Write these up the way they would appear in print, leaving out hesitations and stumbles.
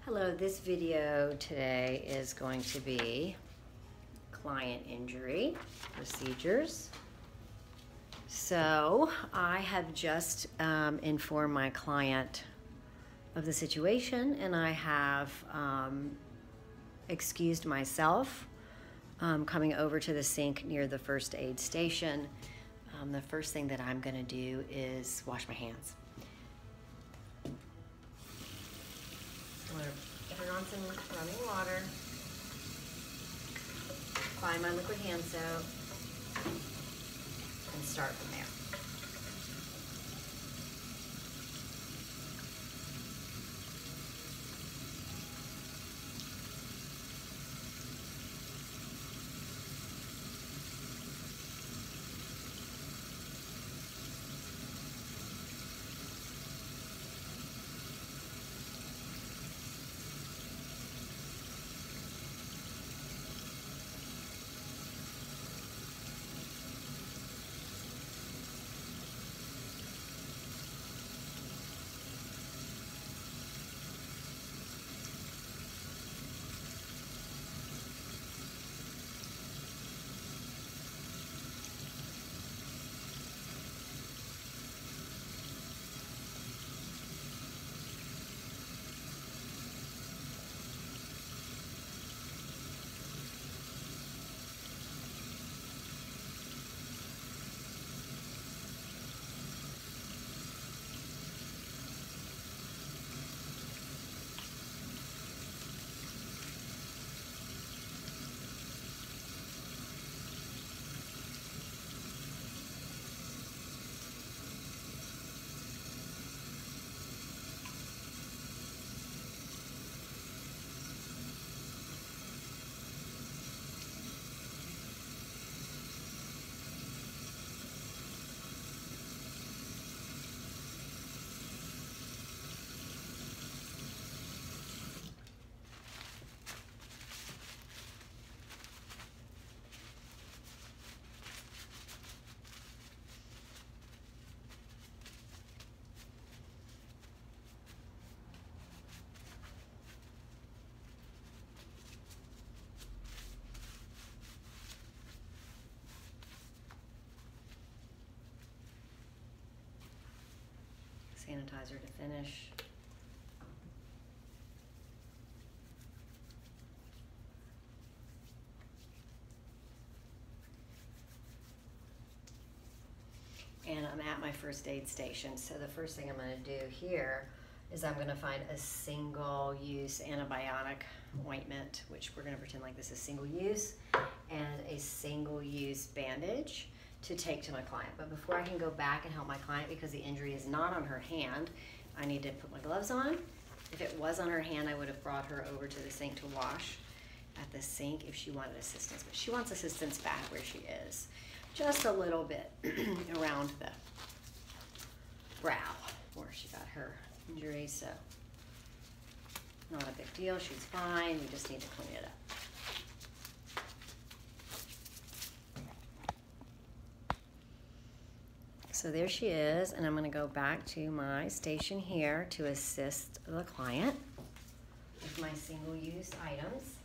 Hello, this video today is going to be client injury procedures. So I have just informed my client of the situation, and I have excused myself coming over to the sink near the first aid station. The first thing that I'm going to do is wash my hands. I'm going to turn on some running water, find my liquid hand soap, and start from there. Sanitizer to finish. And I'm at my first aid station. So the first thing I'm going to do here is I'm going to find a single-use antibiotic ointment, which we're going to pretend like this is single-use, and a single-use bandage to take to my client. But before I can go back and help my client, because the injury is not on her hand, I need to put my gloves on. If it was on her hand, I would have brought her over to the sink to wash at the sink if she wanted assistance. But she wants assistance back where she is, just a little bit around the brow where she got her injury. So not a big deal, she's fine. We just need to clean it up. So there she is, and I'm going to go back to my station here to assist the client with my single-use items.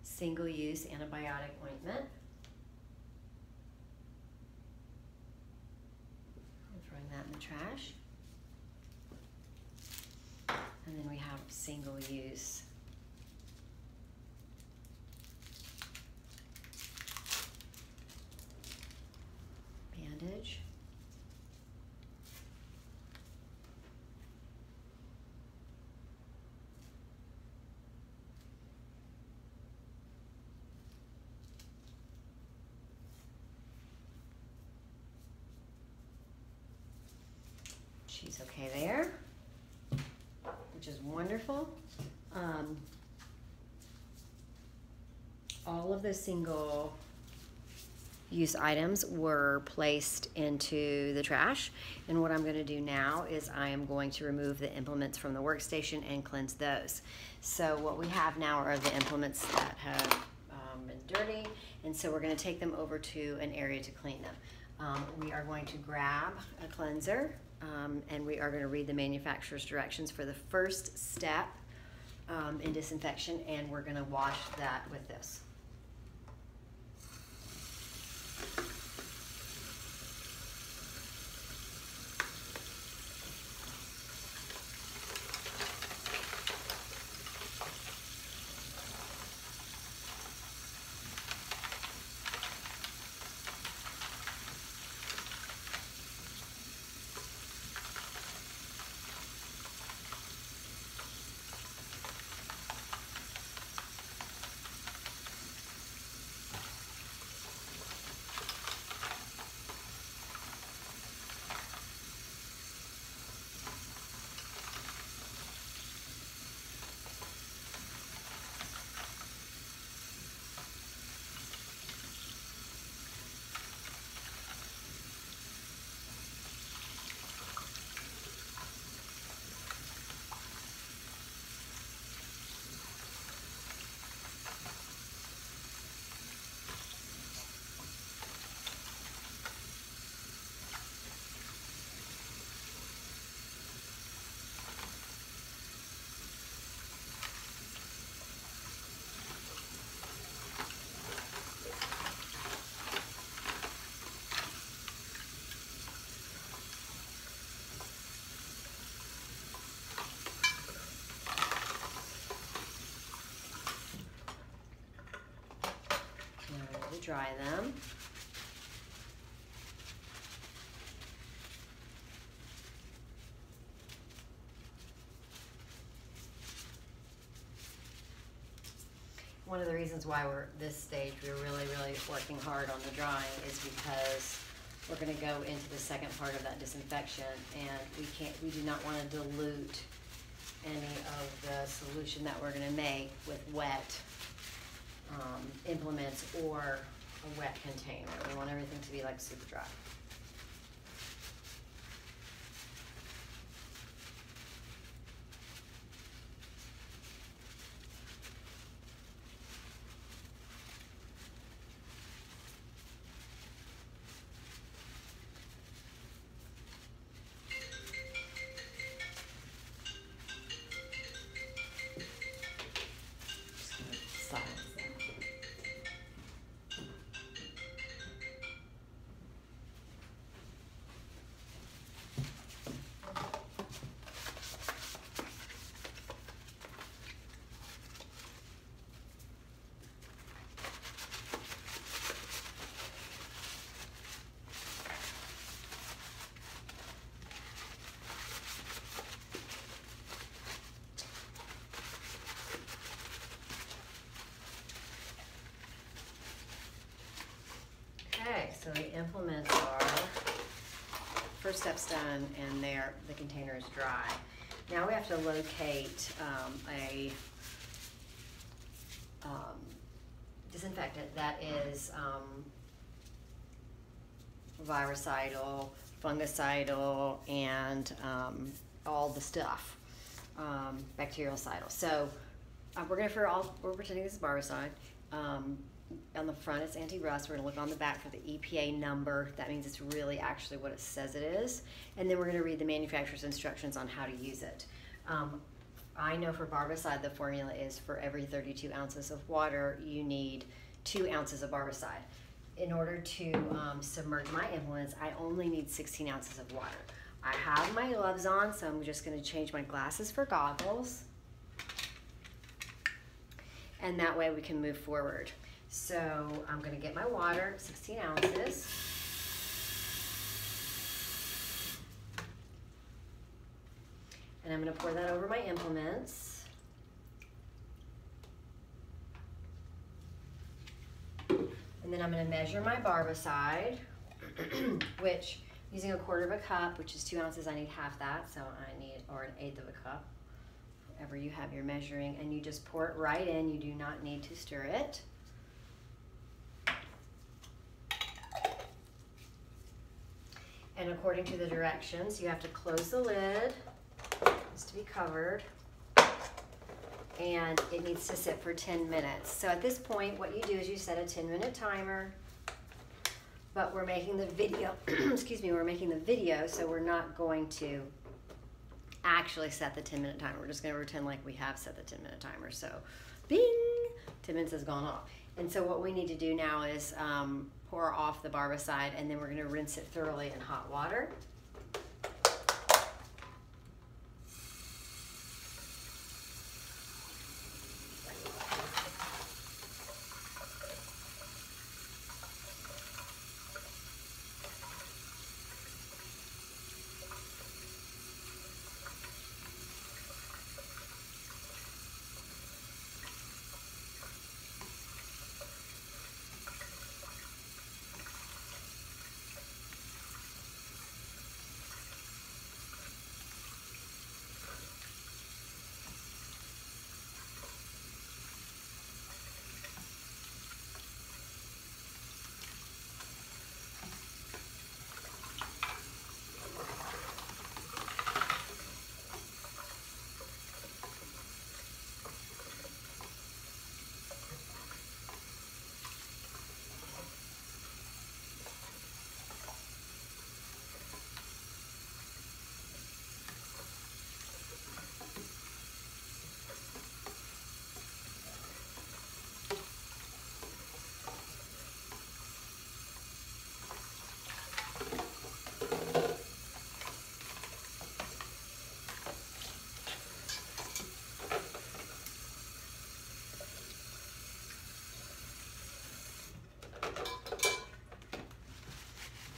Single-use antibiotic ointment. I'm throwing that in the trash. And then we have single-use bandage. She's okay there, which is wonderful. All of the single use items were placed into the trash, and what I'm going to do now is I am going to remove the implements from the workstation and cleanse those. So what we have now are the implements that have been dirty, and so we're going to take them over to an area to clean them. We are going to grab a cleanser, and we are going to read the manufacturer's directions for the first step in disinfection, and we're going to wash that with this. Dry them. One of the reasons why we're this stage, we're really working hard on the drying is because we're going to go into the second part of that disinfection, and we do not want to dilute any of the solution that we're going to make with wet implements or a wet container. We want everything to be like super dry. Okay, so the implements are, first step's done, and the container is dry. Now we have to locate a disinfectant that is virucidal, fungicidal, and all the stuff, bactericidal. So we're pretending this is barbicide. On the front it's anti-rust. We're going to look on the back for the EPA number. That means it's really actually what it says it is. And then we're going to read the manufacturer's instructions on how to use it. I know for barbicide the formula is for every 32 ounces of water you need 2 ounces of barbicide. In order to submerge my implements, I only need 16 ounces of water. I have my gloves on, so I'm just going to change my glasses for goggles. And that way we can move forward. So I'm going to get my water, 16 ounces. And I'm going to pour that over my implements. And then I'm going to measure my barbicide, which, using a 1/4 cup, which is 2 ounces, I need half that, so I need, or 1/8 of a cup, whatever you have your measuring, and you just pour it right in. You do not need to stir it. And according to the directions, you have to close the lid, it's to be covered, and it needs to sit for 10 minutes. So at this point, what you do is you set a 10-minute timer, but we're making the video, excuse me, we're making the video, so we're not going to actually set the 10-minute timer. We're just gonna pretend like we have set the 10-minute timer. So, bing, 10 minutes has gone off. And so what we need to do now is pour off the barbicide, and then we're gonna rinse it thoroughly in hot water.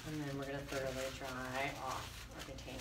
And then we're going to thoroughly dry off our container.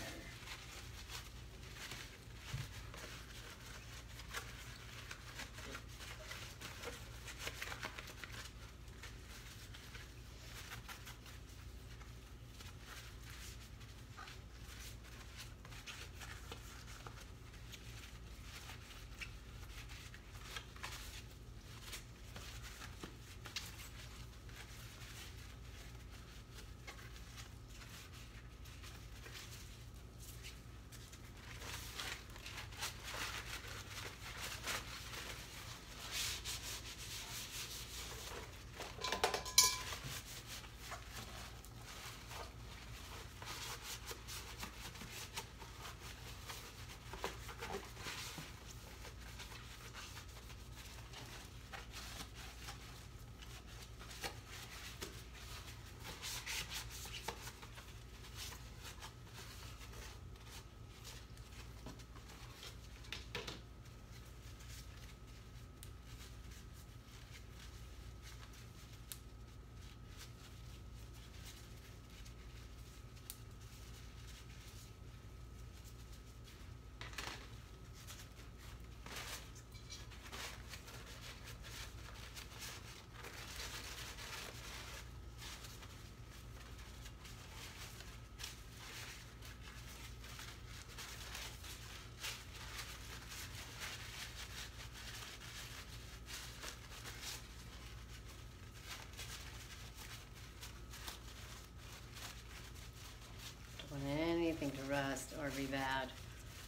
Anything to rust or be bad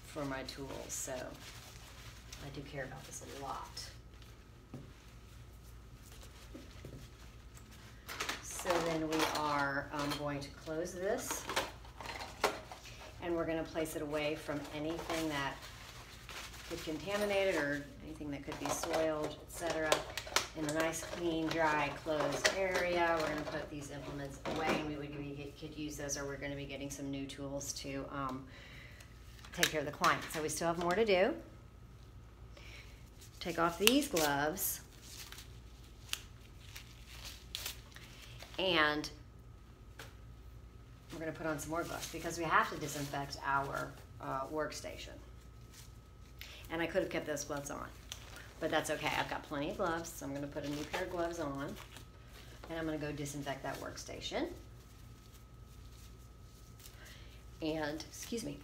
for my tools, so I do care about this a lot. So then we are going to close this, and we're going to place it away from anything that could contaminate it or anything that could be soiled, etc. in a nice, clean, dry, closed area. We're going to put these implements away, and could use those, or we're going to be getting some new tools to take care of the client. So we still have more to do. Take off these gloves, and we're going to put on some more gloves because we have to disinfect our workstation. And I could have kept those gloves on, but that's okay. I've got plenty of gloves, so I'm going to put a new pair of gloves on, and I'm going to go disinfect that workstation. And, excuse me,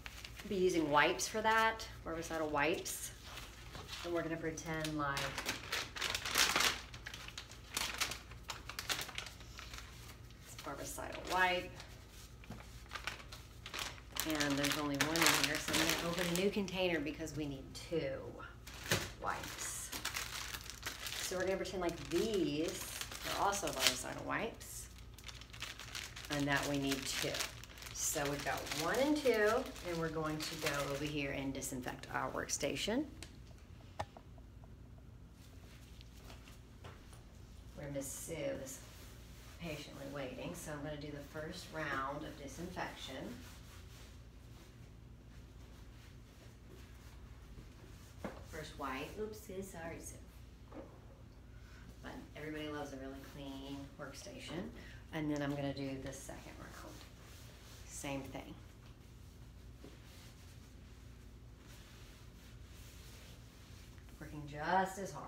be using wipes for that, Barbicide wipes. And we're going to pretend like it's Barbicide wipe. And there's only one in here, so I'm going to open a new container because we need 2 wipes. So we're gonna pretend like these are also Barbicide wipes, and that we need 2. So we've got 1 and 2, and we're going to go over here and disinfect our workstation. Where Miss Sue is patiently waiting, so I'm going to do the first round of disinfection. First wipe. Oops, sorry, Sue. But everybody loves a really clean workstation. And then I'm going to do the second round. Same thing. Working just as hard.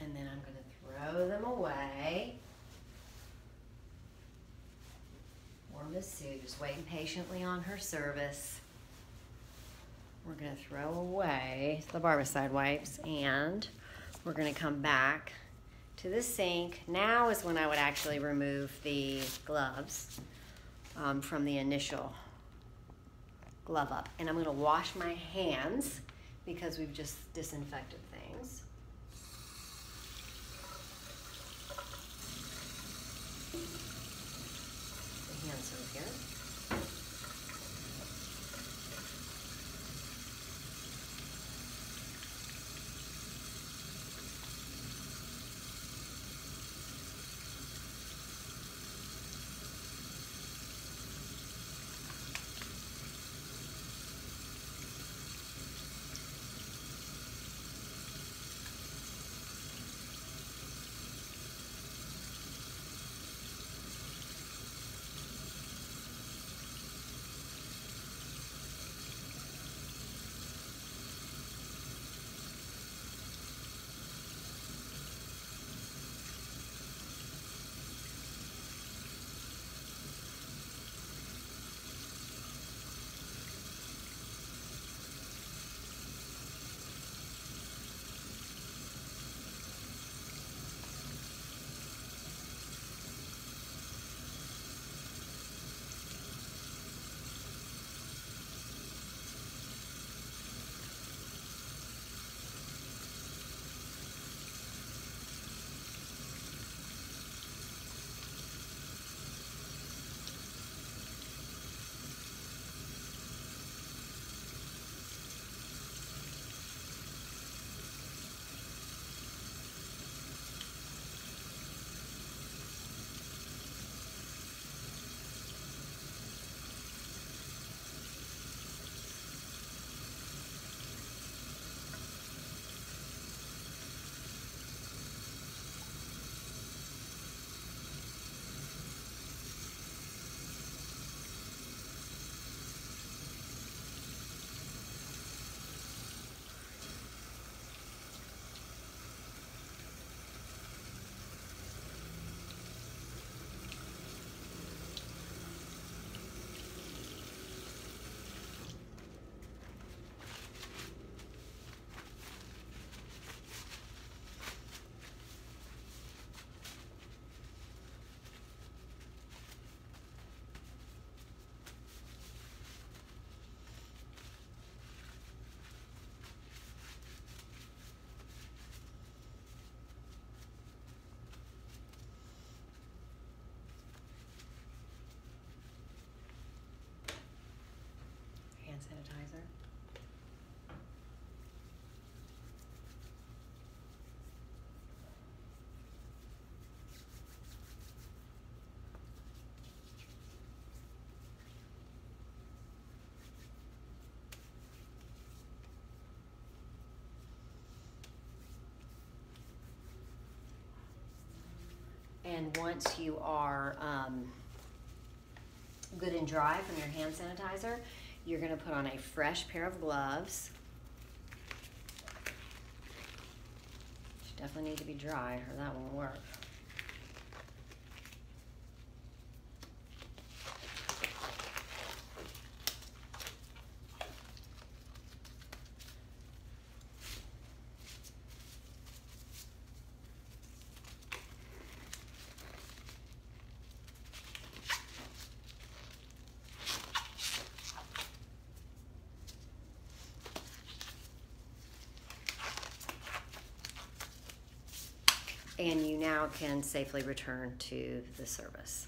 And then I'm going to throw them away. Poor Miss Sue just waiting patiently on her service. We're going to throw away the Barbicide wipes, and we're going to come back to the sink. Now is when I would actually remove the gloves from the initial glove up. And I'm going to wash my hands because we've just disinfected things. The hand soap here. Hand sanitizer. And once you are good and dry from your hand sanitizer, you're going to put on a fresh pair of gloves. You definitely need to be dry or that won't work. and you now can safely return to the service.